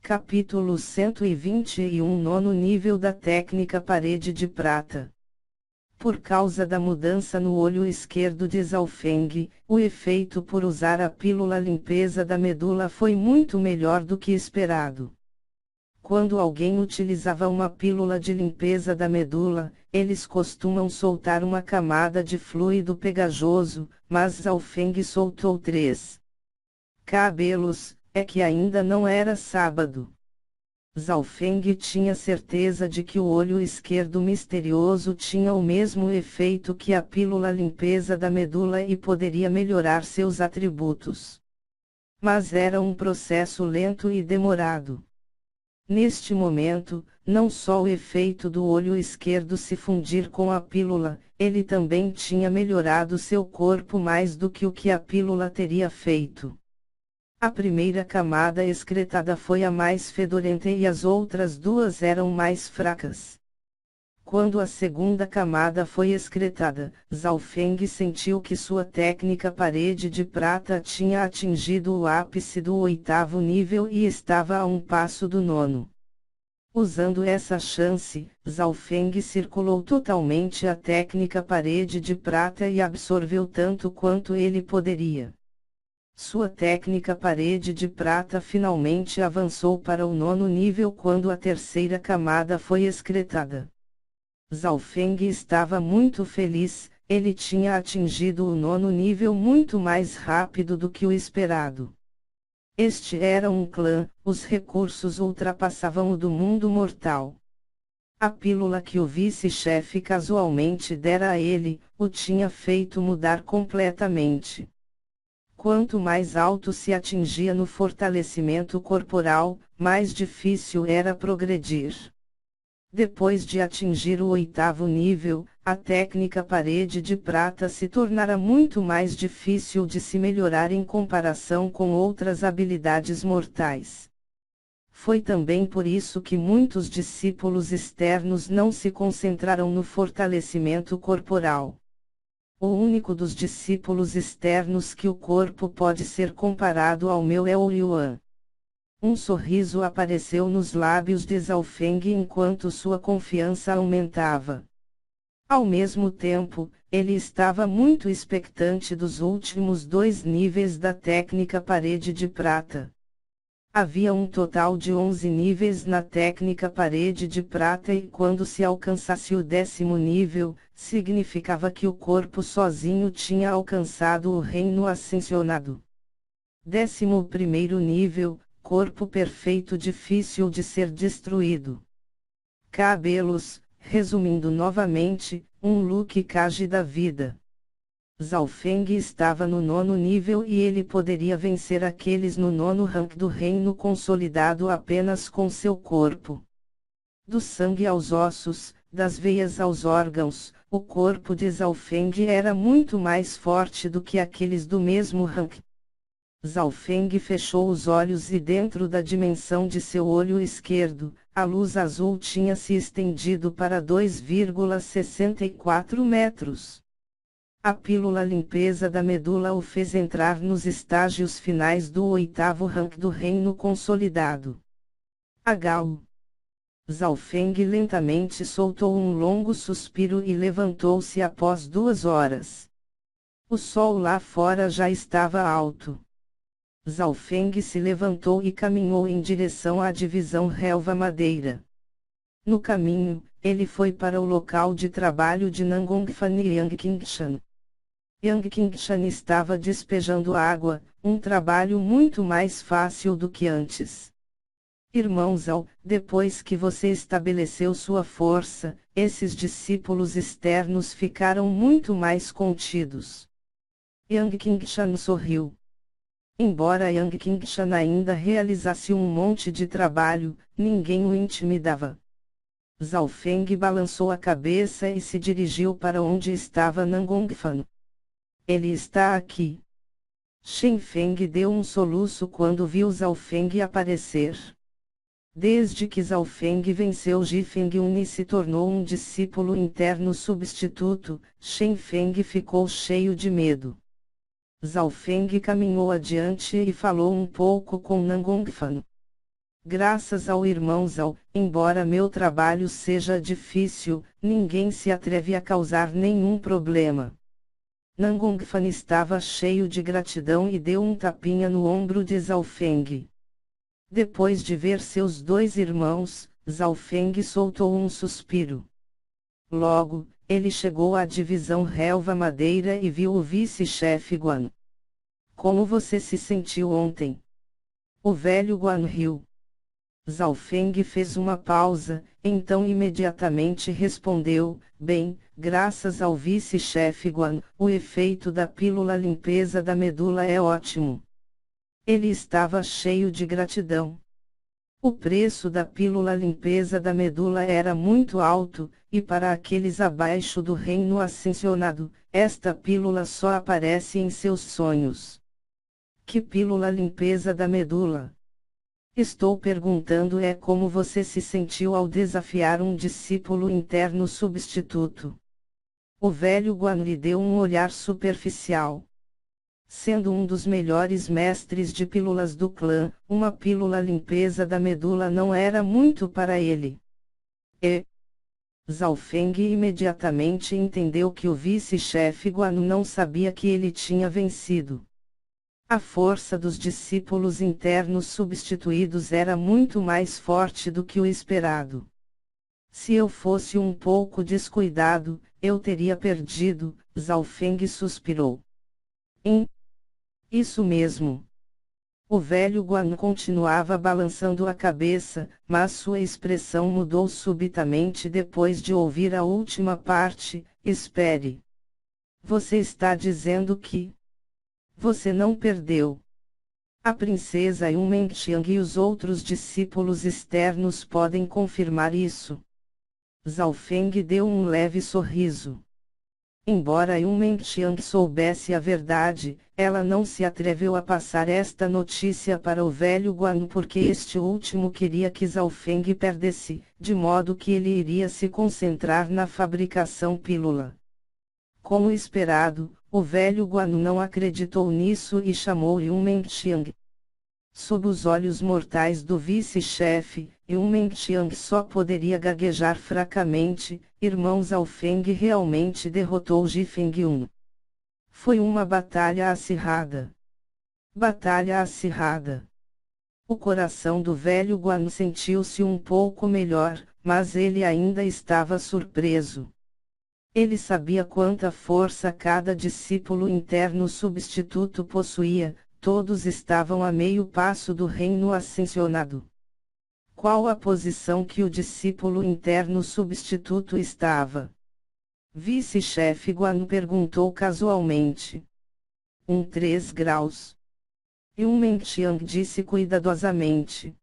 Capítulo 121 Nono nível da técnica parede de prata. Por causa da mudança no olho esquerdo de Zhao Feng, o efeito por usar a pílula limpeza da medula foi muito melhor do que esperado. Quando alguém utilizava uma pílula de limpeza da medula, eles costumam soltar uma camada de fluido pegajoso, mas Zhao Feng soltou 3 cabelos. É que ainda não era sábado. Zhao Feng tinha certeza de que o olho esquerdo misterioso tinha o mesmo efeito que a pílula limpeza da medula e poderia melhorar seus atributos. Mas era um processo lento e demorado. Neste momento, não só o efeito do olho esquerdo se fundir com a pílula, ele também tinha melhorado seu corpo mais do que o que a pílula teria feito. A primeira camada excretada foi a mais fedorenta e as outras duas eram mais fracas. Quando a segunda camada foi excretada, Zhao Feng sentiu que sua técnica parede de prata tinha atingido o ápice do 8º nível e estava a um passo do 9º. Usando essa chance, Zhao Feng circulou totalmente a técnica parede de prata e absorveu tanto quanto ele poderia. Sua técnica parede de prata finalmente avançou para o 9º nível quando a terceira camada foi excretada. Zhao Feng estava muito feliz, ele tinha atingido o 9º nível muito mais rápido do que o esperado. Este era um clã, os recursos ultrapassavam o do mundo mortal. A pílula que o vice-chefe casualmente dera a ele, o tinha feito mudar completamente. Quanto mais alto se atingia no fortalecimento corporal, mais difícil era progredir. Depois de atingir o 8º nível, a técnica parede de prata se tornara muito mais difícil de se melhorar em comparação com outras habilidades mortais. Foi também por isso que muitos discípulos externos não se concentraram no fortalecimento corporal. O único dos discípulos externos que o corpo pode ser comparado ao meu é o Yuan. Um sorriso apareceu nos lábios de Zhao Feng enquanto sua confiança aumentava. Ao mesmo tempo, ele estava muito expectante dos últimos 2 níveis da técnica parede de prata. Havia um total de 11 níveis na técnica parede de prata e quando se alcançasse o 10º nível, significava que o corpo sozinho tinha alcançado o reino ascensionado. 11º nível, corpo perfeito difícil de ser destruído. Cabelos, resumindo novamente, um look Kage da vida. Zhao Feng estava no 9º nível e ele poderia vencer aqueles no 9º rank do reino consolidado apenas com seu corpo. Do sangue aos ossos, das veias aos órgãos, o corpo de Zhao Feng era muito mais forte do que aqueles do mesmo rank. Zhao Feng fechou os olhos e dentro da dimensão de seu olho esquerdo, a luz azul tinha se estendido para 2,64 metros. A pílula limpeza da medula o fez entrar nos estágios finais do 8º rank do reino consolidado. Agao. Zhao Feng lentamente soltou um longo suspiro e levantou-se após 2 horas. O sol lá fora já estava alto. Zhao Feng se levantou e caminhou em direção à divisão relva madeira. No caminho, ele foi para o local de trabalho de Nangongfan e Yang Qingshan. Yang Qingshan estava despejando água, um trabalho muito mais fácil do que antes. Irmão Zhao, depois que você estabeleceu sua força, esses discípulos externos ficaram muito mais contidos. Yang Qingshan sorriu. Embora Yang Qingshan ainda realizasse um monte de trabalho, ninguém o intimidava. Zhao Feng balançou a cabeça e se dirigiu para onde estava Nangongfan. Ele está aqui. Shen Feng deu um soluço quando viu Zhao Feng aparecer. Desde que Zhao Feng venceu Ji Fengyun e se tornou um discípulo interno substituto, Shen Feng ficou cheio de medo. Zhao Feng caminhou adiante e falou um pouco com Nangongfan. graças ao irmão Zhao, embora meu trabalho seja difícil, ninguém se atreve a causar nenhum problema. Nangongfan estava cheio de gratidão e deu um tapinha no ombro de Zhao Feng. Depois de ver seus dois irmãos, Zhao Feng soltou um suspiro. Logo, ele chegou à divisão relva madeira e viu o vice-chefe Guan. Como você se sentiu ontem? O velho Guan riu. Zhao Feng fez uma pausa, então imediatamente respondeu, bem, graças ao vice-chefe Guan, o efeito da pílula limpeza da medula é ótimo. Ele estava cheio de gratidão. O preço da pílula limpeza da medula era muito alto, e para aqueles abaixo do reino ascensionado, esta pílula só aparece em seus sonhos. Que pílula limpeza da medula? Estou perguntando como você se sentiu ao desafiar um discípulo interno substituto. O velho Guan lhe deu um olhar superficial. Sendo um dos melhores mestres de pílulas do clã, uma pílula limpeza da medula não era muito para ele. Zhao Feng imediatamente entendeu que o vice-chefe Guan não sabia que ele tinha vencido. A força dos discípulos internos substituídos era muito mais forte do que o esperado. Se eu fosse um pouco descuidado, eu teria perdido, Zhao Feng suspirou. Isso mesmo. O velho Guan continuava balançando a cabeça, mas sua expressão mudou subitamente depois de ouvir a última parte. Espere. Você está dizendo que você não perdeu. A princesa Yumenqiang e os outros discípulos externos podem confirmar isso. Zhao Feng deu um leve sorriso. Embora Yumenqiang soubesse a verdade, ela não se atreveu a passar esta notícia para o velho Guan porque este último queria que Zhao Feng perdesse, de modo que ele iria se concentrar na fabricação pílula. Como esperado, o velho Guan não acreditou nisso e chamou Yumenqiang. Sob os olhos mortais do vice-chefe, Yumenqiang só poderia gaguejar fracamente. Irmão Zhao Feng realmente derrotou Ji Fengyun. Foi uma batalha acirrada. Batalha acirrada. O coração do velho Guan sentiu-se um pouco melhor, mas ele ainda estava surpreso. Ele sabia quanta força cada discípulo interno substituto possuía, todos estavam a meio passo do reino ascensionado. Qual a posição que o discípulo interno substituto estava? Vice-chefe Guan perguntou casualmente. 3 graus. Yumenqiang disse cuidadosamente.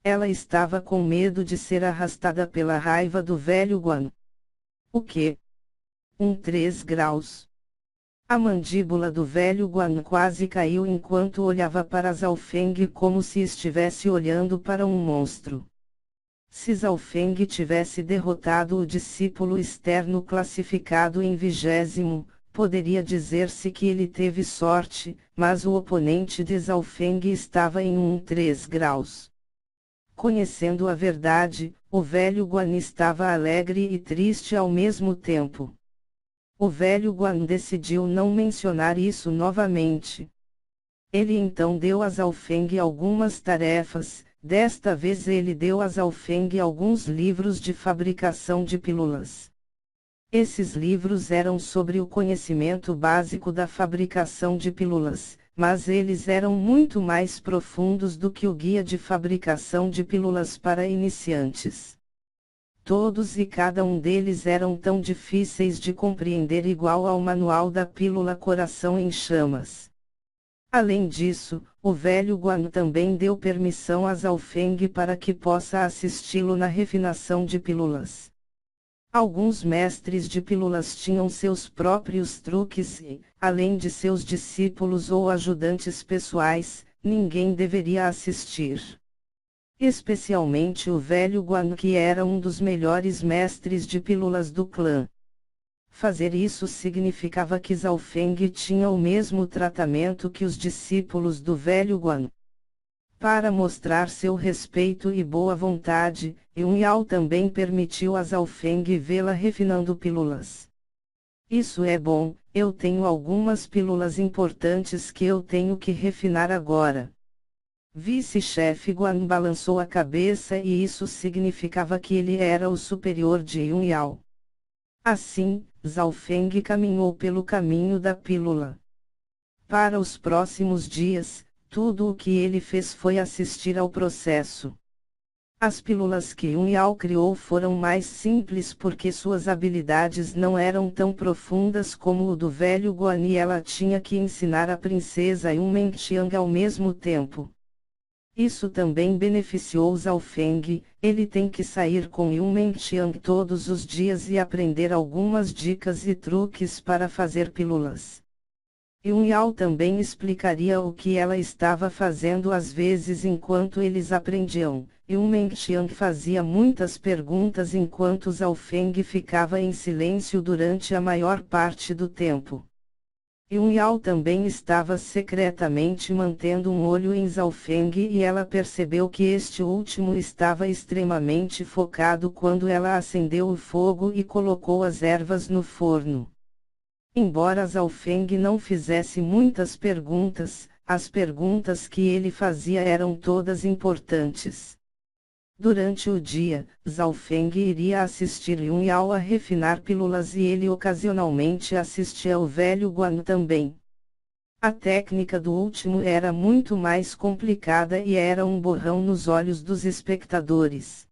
Ela estava com medo de ser arrastada pela raiva do velho Guan. O quê? 3 graus. A mandíbula do velho Guan quase caiu enquanto olhava para Zhao Feng como se estivesse olhando para um monstro. Se Zhao Feng tivesse derrotado o discípulo externo classificado em 20º, poderia dizer-se que ele teve sorte, mas o oponente de Zhao Feng estava em 3 graus. Conhecendo a verdade, o velho Guan estava alegre e triste ao mesmo tempo. O velho Guan decidiu não mencionar isso novamente. Ele então deu a Zhao Feng algumas tarefas, desta vez ele deu a Zhao Feng alguns livros de fabricação de pílulas. Esses livros eram sobre o conhecimento básico da fabricação de pílulas, mas eles eram muito mais profundos do que o guia de fabricação de pílulas para iniciantes. Todos e cada um deles eram tão difíceis de compreender igual ao manual da pílula Coração em Chamas. Além disso, o velho Guan também deu permissão a Zhao Feng para que possa assisti-lo na refinação de pílulas. Alguns mestres de pílulas tinham seus próprios truques e, além de seus discípulos ou ajudantes pessoais, ninguém deveria assistir. Especialmente o velho Guan que era um dos melhores mestres de pílulas do clã. Fazer isso significava que Zhao Feng tinha o mesmo tratamento que os discípulos do velho Guan. Para mostrar seu respeito e boa vontade, Yun Yao também permitiu a Zhao Feng vê-la refinando pílulas. Isso é bom, eu tenho algumas pílulas importantes que eu tenho que refinar agora. Vice-chefe Guan balançou a cabeça e isso significava que ele era o superior de Yun Yao. Assim, Zhao Feng caminhou pelo caminho da pílula. Para os próximos dias, tudo o que ele fez foi assistir ao processo. As pílulas que Yun Yao criou foram mais simples porque suas habilidades não eram tão profundas como o do velho Guan e ela tinha que ensinar a princesa Yun Menqiang ao mesmo tempo. Isso também beneficiou Zhao Feng, ele tem que sair com Yun Menqiang todos os dias e aprender algumas dicas e truques para fazer pílulas. Yun Yao também explicaria o que ela estava fazendo às vezes enquanto eles aprendiam. Yun Menqiang fazia muitas perguntas enquanto Zhao Feng ficava em silêncio durante a maior parte do tempo. Yun Yao também estava secretamente mantendo um olho em Zhao Feng e ela percebeu que este último estava extremamente focado quando ela acendeu o fogo e colocou as ervas no forno. Embora Zhao Feng não fizesse muitas perguntas, as perguntas que ele fazia eram todas importantes. Durante o dia, Zhao Feng iria assistir Yun Yao a refinar pílulas e ele ocasionalmente assistia ao velho Guan também. A técnica do último era muito mais complicada e era um borrão nos olhos dos espectadores.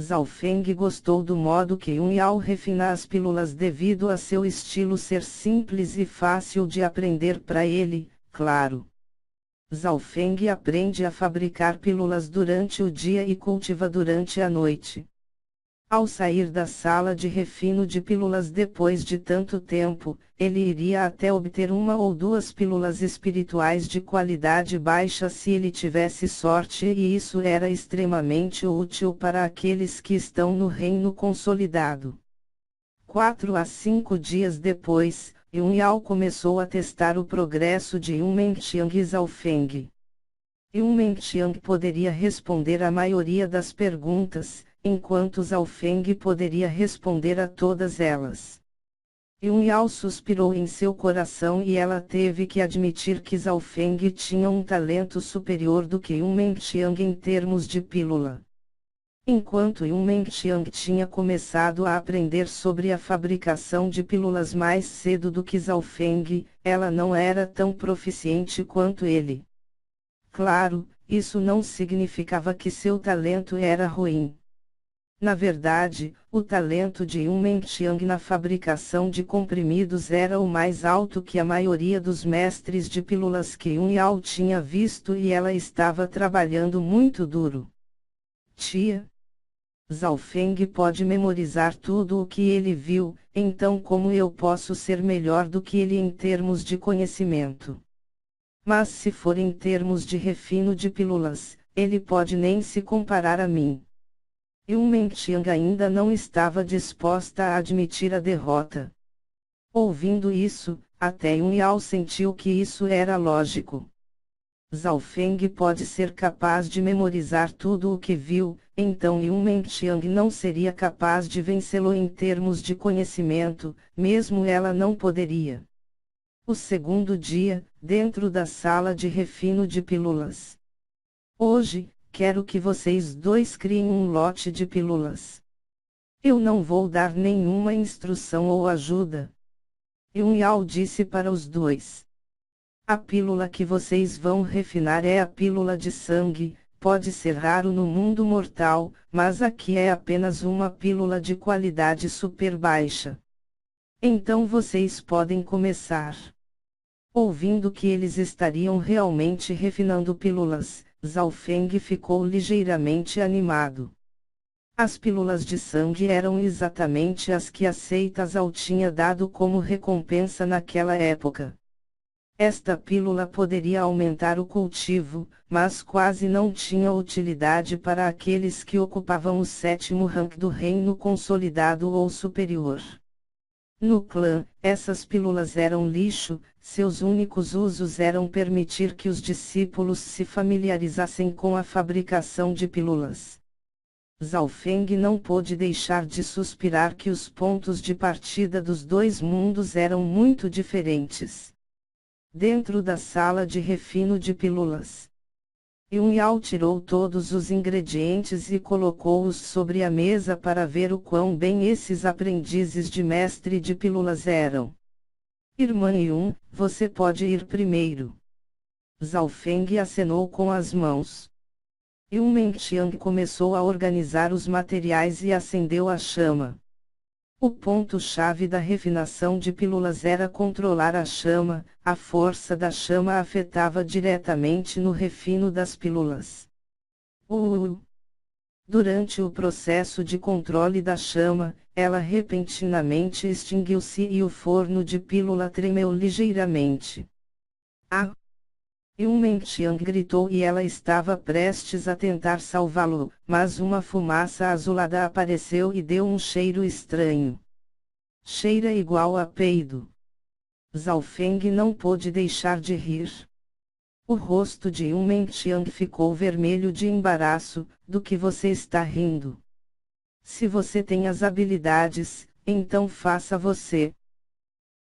Zhao Feng gostou do modo que Yun Yao refina as pílulas devido a seu estilo ser simples e fácil de aprender para ele, claro. Zhao Feng aprende a fabricar pílulas durante o dia e cultiva durante a noite. Ao sair da sala de refino de pílulas depois de tanto tempo, ele iria até obter uma ou duas pílulas espirituais de qualidade baixa se ele tivesse sorte e isso era extremamente útil para aqueles que estão no reino consolidado. 4 a 5 dias depois, Yun Yao começou a testar o progresso de Yun Menqiang e Zhao Feng. Yun Menqiang poderia responder a maioria das perguntas, enquanto Zhao Feng poderia responder a todas elas. Yun Yao suspirou em seu coração e ela teve que admitir que Zhao Feng tinha um talento superior do que Yun Menqiang em termos de pílula. Enquanto Yun Menqiang tinha começado a aprender sobre a fabricação de pílulas mais cedo do que Zhao Feng, ela não era tão proficiente quanto ele. Claro, isso não significava que seu talento era ruim. Na verdade, o talento de Yun Menqiang na fabricação de comprimidos era o mais alto que a maioria dos mestres de pílulas que Yun Yao tinha visto e ela estava trabalhando muito duro. Tia, Zhao Feng pode memorizar tudo o que ele viu, então como eu posso ser melhor do que ele em termos de conhecimento? Mas se for em termos de refino de pílulas, ele pode nem se comparar a mim. Yun Menqiang ainda não estava disposta a admitir a derrota. Ouvindo isso, até Yun Yao sentiu que isso era lógico. Zhao Feng pode ser capaz de memorizar tudo o que viu, então Yun Menqiang não seria capaz de vencê-lo em termos de conhecimento, mesmo ela não poderia. O segundo dia, dentro da sala de refino de pílulas. Hoje, quero que vocês dois criem um lote de pílulas. Eu não vou dar nenhuma instrução ou ajuda. Yun Yao disse para os dois. A pílula que vocês vão refinar é a pílula de sangue, pode ser raro no mundo mortal, mas aqui é apenas uma pílula de qualidade super baixa. Então vocês podem começar. Ouvindo que eles estariam realmente refinando pílulas, Zhao Feng ficou ligeiramente animado. As pílulas de sangue eram exatamente as que a seita Zhao tinha dado como recompensa naquela época. Esta pílula poderia aumentar o cultivo, mas quase não tinha utilidade para aqueles que ocupavam o sétimo rank do reino consolidado ou superior. No clã, essas pílulas eram lixo, seus únicos usos eram permitir que os discípulos se familiarizassem com a fabricação de pílulas. Zhao Feng não pôde deixar de suspirar que os pontos de partida dos dois mundos eram muito diferentes. Dentro da sala de refino de pílulas, Yun Yao tirou todos os ingredientes e colocou-os sobre a mesa para ver o quão bem esses aprendizes de mestre de pílulas eram. Irmã Yun, você pode ir primeiro. Zhao Feng acenou com as mãos. Yun Mengxiang começou a organizar os materiais e acendeu a chama. O ponto-chave da refinação de pílulas era controlar a chama, a força da chama afetava diretamente no refino das pílulas. Durante o processo de controle da chama, ela repentinamente extinguiu-se e o forno de pílula tremeu ligeiramente. Ah! Yun Mengxiang gritou e ela estava prestes a tentar salvá-lo, mas uma fumaça azulada apareceu e deu um cheiro estranho. Cheira igual a peido. Zhao Feng não pôde deixar de rir. O rosto de Yun Mengxiang ficou vermelho de embaraço. Do que você está rindo? Se você tem as habilidades, então faça você.